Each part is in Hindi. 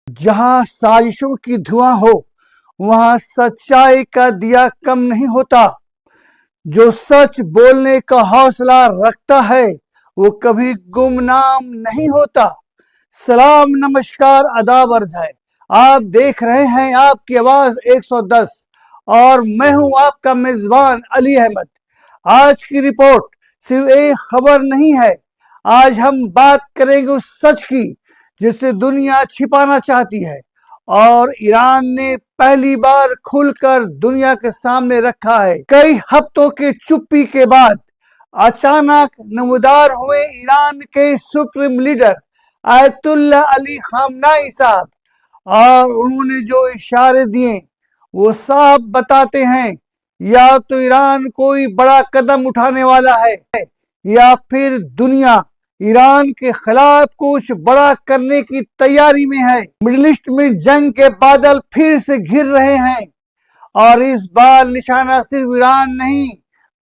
जहां साजिशों की धुआं हो वहां सच्चाई का दिया कम नहीं होता। जो सच बोलने का हौसला रखता है वो कभी गुमनाम नहीं होता। सलाम, नमस्कार, आदाब अर्ज है। आप देख रहे हैं आपकी आवाज 110 और मैं हूं आपका मेजबान अली अहमद। आज की रिपोर्ट सिर्फ एक खबर नहीं है। आज हम बात करेंगे उस सच की जिसे दुनिया छिपाना चाहती है और ईरान ने पहली बार खुलकर दुनिया के सामने रखा है। कई हफ्तों के चुप्पी के बाद अचानक नमूदार हुए ईरान के सुप्रीम लीडर आयतुल्ला अली खामनाई साहब, और उन्होंने जो इशारे दिए वो साफ बताते हैं या तो ईरान कोई बड़ा कदम उठाने वाला है या फिर दुनिया ईरान के खिलाफ कुछ बड़ा करने की तैयारी में है। मिडिल ईस्ट में जंग के बादल फिर से घिर रहे हैं और इस बार निशाना सिर्फ ईरान नहीं,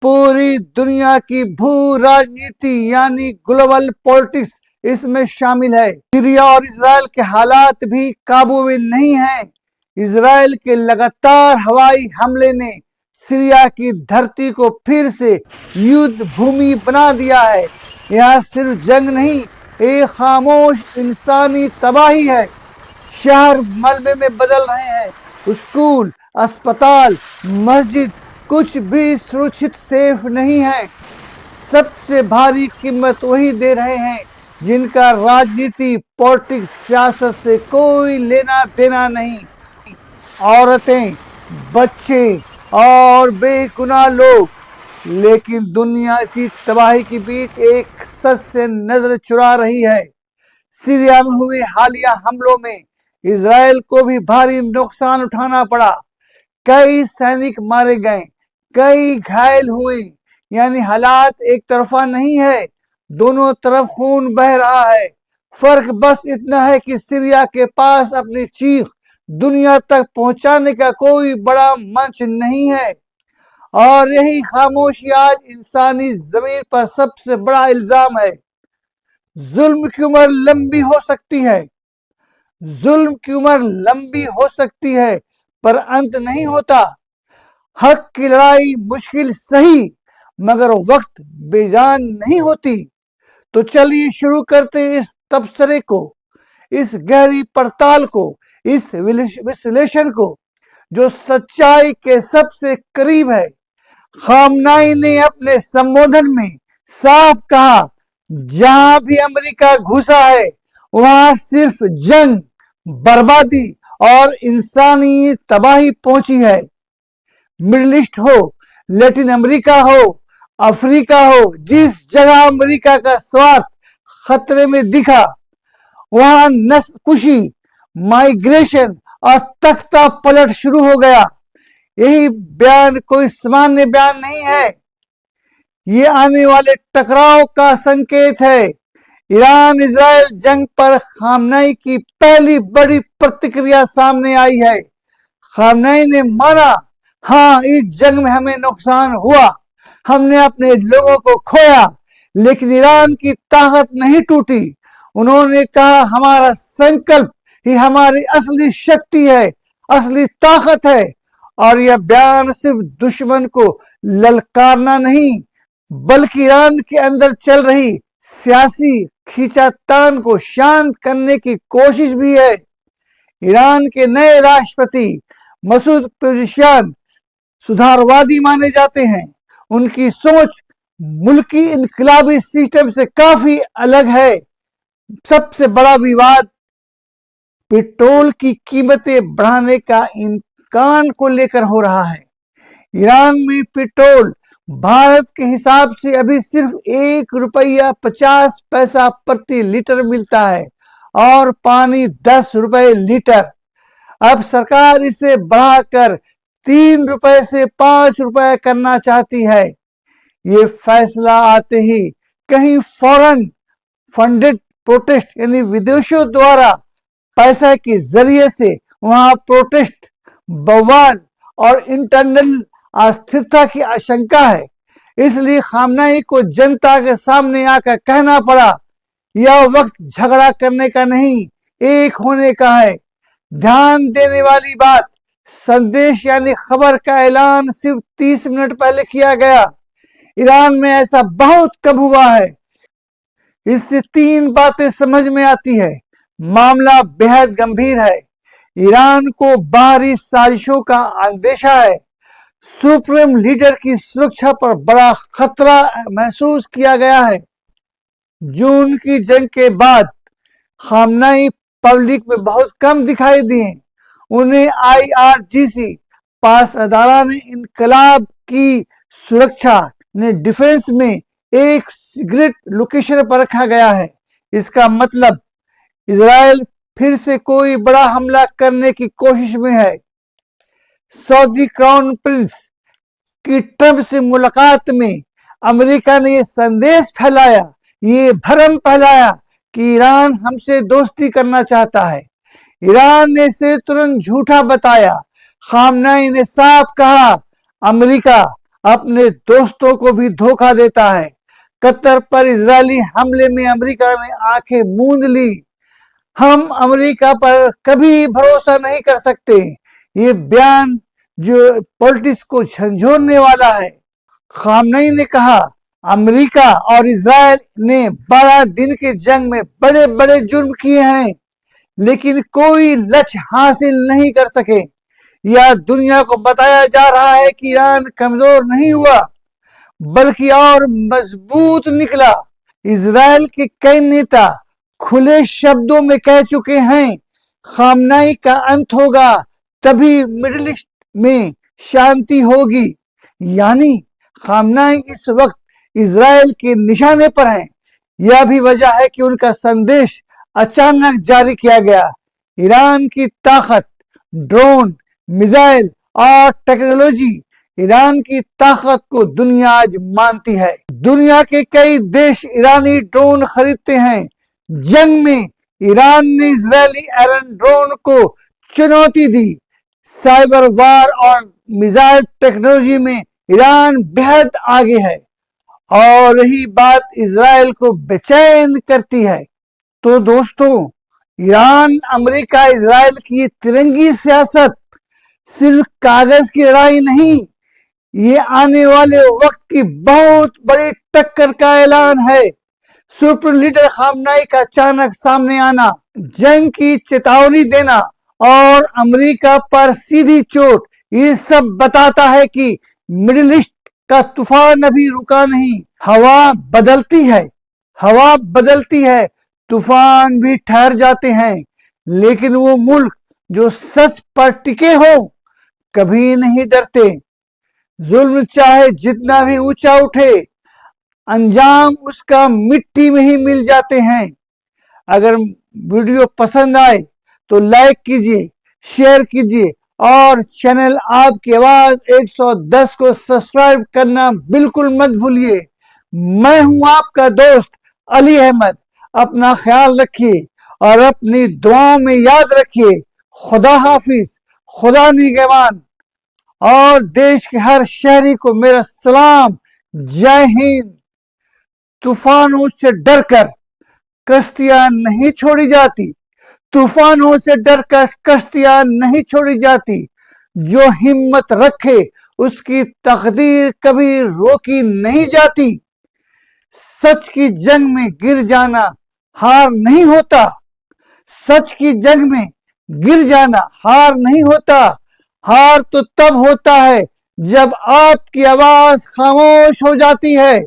पूरी दुनिया की भू राजनीति यानी ग्लोबल पॉलिटिक्स इसमें शामिल है। सीरिया और इजराइल के हालात भी काबू में नहीं हैं। इजराइल के लगातार हवाई हमले ने सीरिया की धरती को फिर से युद्ध भूमि बना दिया है। यहाँ सिर्फ जंग नहीं, एक खामोश इंसानी तबाही है। शहर मलबे में बदल रहे हैं, स्कूल, अस्पताल, मस्जिद, कुछ भी सुरक्षित सेफ नहीं है। सबसे भारी कीमत वही दे रहे हैं जिनका राजनीति, पॉलिटिक्स, सियासत से कोई लेना देना नहीं। औरतें, बच्चे और बेगुनाह लोग। लेकिन दुनिया इसी तबाही के बीच एक सच से नजर चुरा रही है। सीरिया में हुए हालिया हमलों में इजराइल को भी भारी नुकसान उठाना पड़ा। कई सैनिक मारे गए, कई घायल हुए। यानी हालात एक तरफा नहीं है, दोनों तरफ खून बह रहा है। फर्क बस इतना है कि सीरिया के पास अपनी चीख दुनिया तक पहुंचाने का कोई बड़ा मंच नहीं है। और यही खामोशी आज इंसानी जमीन पर सबसे बड़ा इल्जाम है। जुल्म की उम्र लंबी हो सकती है, जुल्म की उम्र लंबी हो सकती है पर अंत नहीं होता। हक की लड़ाई मुश्किल सही मगर वक्त बेजान नहीं होती। तो चलिए शुरू करते इस तबसरे को, इस गहरी पड़ताल को, इस विश्लेषण को जो सच्चाई के सबसे करीब है। खामनाई ने अपने संबोधन में साफ कहा, जहां भी अमेरिका घुसा है वहां सिर्फ जंग, बर्बादी और इंसानी तबाही पहुंची है। मिडिल ईस्ट हो, लैटिन अमेरिका हो, अफ्रीका हो, जिस जगह अमेरिका का स्वार्थ खतरे में दिखा वहां नस्लकुशी, माइग्रेशन और तख्ता पलट शुरू हो गया। यही बयान कोई सामान्य बयान नहीं है, ये आने वाले टकराव का संकेत है। ईरान इजराइल जंग पर खामनाई की पहली बड़ी प्रतिक्रिया सामने आई है। खामनाई ने माना, हाँ इस जंग में हमें नुकसान हुआ, हमने अपने लोगों को खोया, लेकिन ईरान की ताकत नहीं टूटी। उन्होंने कहा, हमारा संकल्प ही हमारी असली शक्ति है, असली ताकत है। और यह बयान सिर्फ दुश्मन को ललकारना नहीं बल्कि ईरान के अंदर चल रही सियासी खींचातान को शांत करने की कोशिश भी है। ईरान के नए राष्ट्रपति मसूद पेज़ेश्कियान सुधारवादी माने जाते हैं। उनकी सोच मुल्की इनकलाबी सिस्टम से काफी अलग है। सबसे बड़ा विवाद पेट्रोल की कीमतें बढ़ाने का इम्कान को लेकर हो रहा है। ईरान में पेट्रोल भारत के हिसाब से अभी सिर्फ ₹1.50 प्रति लीटर मिलता है और पानी 10 रुपए लीटर। अब सरकार इसे बढ़ाकर 3 रुपए से 5 रुपए करना चाहती है। ये फैसला आते ही कहीं फॉरेन फंडेड प्रोटेस्ट यानी विदेशियों द्वारा पैसा के जरिए से वहां प्रोटेस्ट, बवाल और इंटरनल अस्थिरता की आशंका है। इसलिए खामनाई को जनता के सामने आकर कहना पड़ा, यह वक्त झगड़ा करने का नहीं, एक होने का है। ध्यान देने वाली बात, संदेश यानी खबर का ऐलान सिर्फ 30 मिनट पहले किया गया। ईरान में ऐसा बहुत कम हुआ है। इससे 3 बातें समझ में आती है। मामला बेहद गंभीर है। ईरान को बाहरी साजिशों का अंदेशा है। सुप्रीम लीडर की सुरक्षा पर बड़ा खतरा महसूस किया गया है। जून की जंग के बाद खामनेई पब्लिक में बहुत कम दिखाई दिए। उन्हें IRGC पास अदारा ने इनकलाब की सुरक्षा ने डिफेंस में एक सीक्रेट लोकेशन पर रखा गया है। इसका मतलब इजराइल फिर से कोई बड़ा हमला करने की कोशिश में है। सऊदी क्राउन प्रिंस की ट्रंप से मुलाकात में अमेरिका ने यह संदेश फैलाया, ये भ्रम फैलाया कि ईरान हमसे दोस्ती करना चाहता है। ईरान ने इसे तुरंत झूठा बताया। खामनेई ने साफ कहा, अमेरिका अपने दोस्तों को भी धोखा देता है। कतर पर इजरायली हमले में अमेरिका ने आंखें मूंद ली। हम अमेरिका पर कभी भरोसा नहीं कर सकते। ये बयान जो पॉलिटिक्स को झंझोड़ने वाला है। खामनेई ने कहा, अमेरिका और इजराइल ने 12 दिन के जंग में बड़े बड़े जुर्म किए हैं, लेकिन कोई लक्ष्य हासिल नहीं कर सके। यह दुनिया को बताया जा रहा है कि ईरान कमजोर नहीं हुआ, बल्कि और मजबूत निकला। इजराइल के कई नेता खुले शब्दों में कह चुके हैं, खामनेई का अंत होगा तभी मिडिल ईस्ट में शांति होगी। यानी खामनेई इस वक्त इजराइल के निशाने पर हैं। यह भी वजह है कि उनका संदेश अचानक जारी किया गया। ईरान की ताकत, ड्रोन, मिसाइल और टेक्नोलॉजी, ईरान की ताकत को दुनिया आज मानती है। दुनिया के कई देश ईरानी ड्रोन खरीदते हैं। जंग में ईरान ने इजरायली आयरन ड्रोन को चुनौती दी। साइबर वार और मिसाइल टेक्नोलॉजी में ईरान बेहद आगे है, और यही बात इजराइल को बेचैन करती है। तो दोस्तों, ईरान, अमेरिका, इजराइल की तिरंगी सियासत सिर्फ कागज की लड़ाई नहीं, ये आने वाले वक्त की बहुत बड़ी टक्कर का ऐलान है। सुप्रीम लीडर खामनेई का अचानक सामने आना, जंग की चेतावनी देना और अमेरिका पर सीधी चोट, ये सब बताता है कि मिडिल ईस्ट का तूफान अभी रुका नहीं। हवा बदलती है, तूफान भी ठहर जाते हैं, लेकिन वो मुल्क जो सच पर टिके हो कभी नहीं डरते। जुल्म चाहे जितना भी ऊंचा उठे, अंजाम उसका मिट्टी में ही मिल जाते हैं। अगर वीडियो पसंद आए तो लाइक कीजिए, शेयर कीजिए और चैनल आपकी आवाज 110 को सब्सक्राइब करना बिल्कुल मत भूलिए। मैं हूं आपका दोस्त अली अहमद। अपना ख्याल रखिए और अपनी दुआओं में याद रखिए। खुदा हाफिज, खुदा निगहबान, और देश के हर शहरी को मेरा सलाम। जय हिंद। तूफानों से डरकर कश्तियां नहीं छोड़ी जाती, तूफानों से डरकर कश्तियां नहीं छोड़ी जाती। जो हिम्मत रखे उसकी तकदीर कभी रोकी नहीं जाती। सच की जंग में गिर जाना हार नहीं होता। सच की जंग में गिर जाना हार नहीं होता। हार तो तब होता है जब आपकी आवाज खामोश हो जाती है।